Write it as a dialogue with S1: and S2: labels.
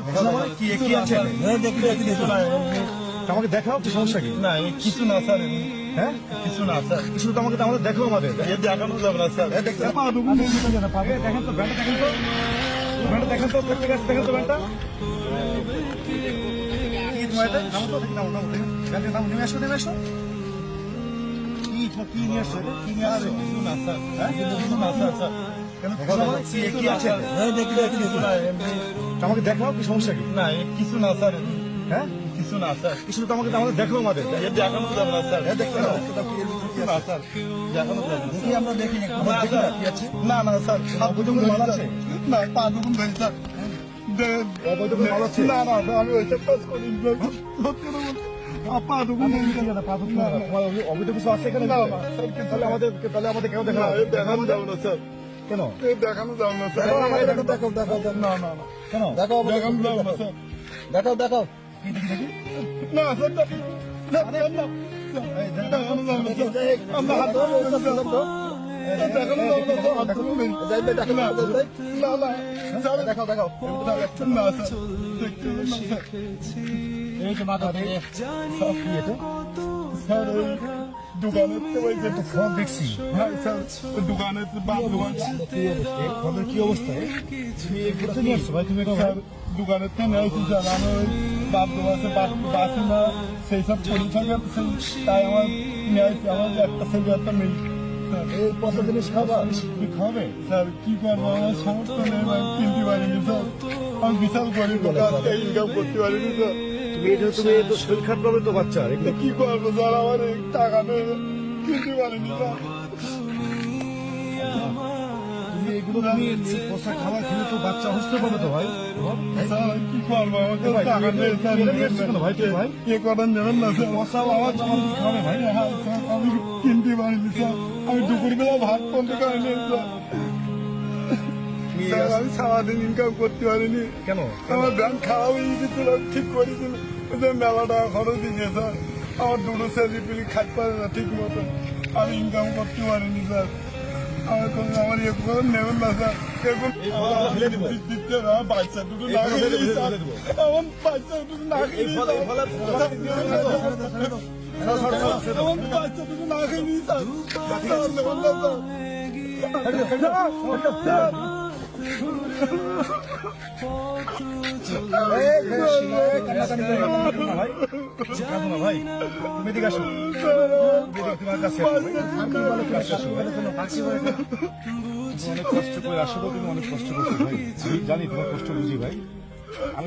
S1: কি আছে? আমাকে দেখাও, কি সমস্যা কি?
S2: না কিছু না স্যার,
S1: হ্যাঁ
S2: কিছু না স্যার,
S1: কিছু তো আমাকে আমাদের দেখাও, আমাদের
S2: দেখানো যাবে না স্যার।
S1: দেখেন তো, ব্যান্ডটা দেখেন তো, ব্যান্ডটা দেখেন তো, প্রত্যেক আছে দেখেন তো ব্যান্ডটা। কি তোমার এটা? নামো তো, নামো নামো, ব্যান্ডের নাম নেমে আসো, নেমে আসো। কি নিয়ে আসছো? কি নিয়ে আসছো?
S2: কিছু না স্যার,
S1: হ্যাঁ
S2: কিছু না স্যার, স্যার
S1: কেন কি আছে? আমাকে দেখাও, কি সমস্যা কি?
S2: না কিছু না স্যার,
S1: হ্যাঁ
S2: কিছু না স্যার,
S1: কিছু তো আমাকে আমাদের দেখাও, আমাদের
S2: দেখানো যাবে না স্যার।
S1: দেখতে
S2: না স্যার, দেখানো যাবে না।
S1: দেখি, আমরা দেখি না,
S2: না
S1: দেখি
S2: স্যার,
S1: না, কি আছে?
S2: না না স্যার,
S1: অবৈধ কোনো মাল আছে?
S2: না পা দুগুণ ধরি স্যার।
S1: অবৈধ কোনো মাল আছে?
S2: না না আমি ওইসব কাজ করি না। সত্যি কথা বলছি, পা দুগুণ ধরি স্যার।
S1: অবৈধ কিছু আছে এখানে?
S2: না না স্যার,
S1: তাহলে আমাদের কেউ দেখা
S2: দেখানো যাবে না স্যার,
S1: কেন?
S2: দেখানো যাবে না স্যার।
S1: দেখাও
S2: না না না,
S1: কেন?
S2: দেখানো যাবে না স্যার।
S1: দেখাও কি দেখি দেখি?
S2: না স্যার, দেখানো যাবে না স্যার। আমরা হাত ধরে বলছি স্যার। দেখানো যাবে না স্যার, হাত ধরে বলছি। না না স্যার,
S1: দেখাও
S2: না স্যার, দেখতে হবে না স্যার।
S1: এই তো মাথা থেকে সব কি এটা?
S2: স্যার ওই দোকানের তো ওই যে
S1: ফোন দেখছি।
S2: হ্যাঁ স্যার, ওই দোকানের তো বাপ দোকান
S1: এই ফোনের কি অবস্থা? তুমি এগুলো নিয়ে আসছো ভাই, তুমি এটা
S2: স্যার, দোকানের তো নিয়েছি স্যার। আমি ওই বাপ দোকানে বাসি না, সেই সব পড়ে থাকে, তাই আমার নিয়েছি। আমার একটা ছেলে একটা মেয়ে স্যার।
S1: এই পচা জিনিস খাবা?
S2: কি খাবে স্যার? কি করবো, আমার সামর্থ্য নেই, আমি কিনতে পারিনি স্যার। আমি বিশাল গরিব লোক, ইনকাম করতে পারিনি স্যার।
S1: তুমি তো শরীর খারাপ হবে তো বাচ্চার, এগুলো
S2: কি করবো স্যার, আমার এই টাকা নেই, কিনতে পারিনি স্যার।
S1: তুমি এগুলো তুমি পচা খাবার খেলে তো বাচ্চা অসুস্থ পাবে তো ভাই।
S2: স্যার কি করবো, আমার কাছে
S1: ভাই,
S2: টাকা নেই স্যার।
S1: এটা নিয়ে এসছো কেন ভাই তুমি ভাই?
S2: কে করেন নেবেন না স্যার?
S1: পচা আমার জামা তুমি খাবে ভাই।
S2: হ্যাঁ স্যার, আমি কিনতে পারিনি স্যার। আমি দুপুরবেলা ভাত বন্ধ করিনি স্যার। স্যার আমি সারাদিন ইনকাম করতে পারিনি।
S1: কেন?
S2: আমার ব্যাংক খাওয়া হয়ে গেছিল, ঠিক করেছিল, মেলা টাকা খরচ দিয়েছে স্যার। আমার দুটো ছেলে পিলি খাইতে পারে না ঠিক মতো, আমি ইনকাম করতে পারিনি স্যার। আমার ইয়ে করে নেবেন না স্যার। এখন
S1: ফেলে দিব।
S2: দিতে না, বাচ্চা দুটো না খেয়ে স্যার। আমার বাচ্চা দুটো না খেয়ে স্যার। আমার বাচ্চা দুটো না খেয়ে স্যার। স্যার নেবেন না স্যার।
S1: ভাই তুমি এদিকে আসো, তোমার কাছে অনেক কষ্ট করে আসো, তুমি অনেক কষ্ট করছো ভাই, আমি জানি তোমার কষ্ট বুঝি ভাই।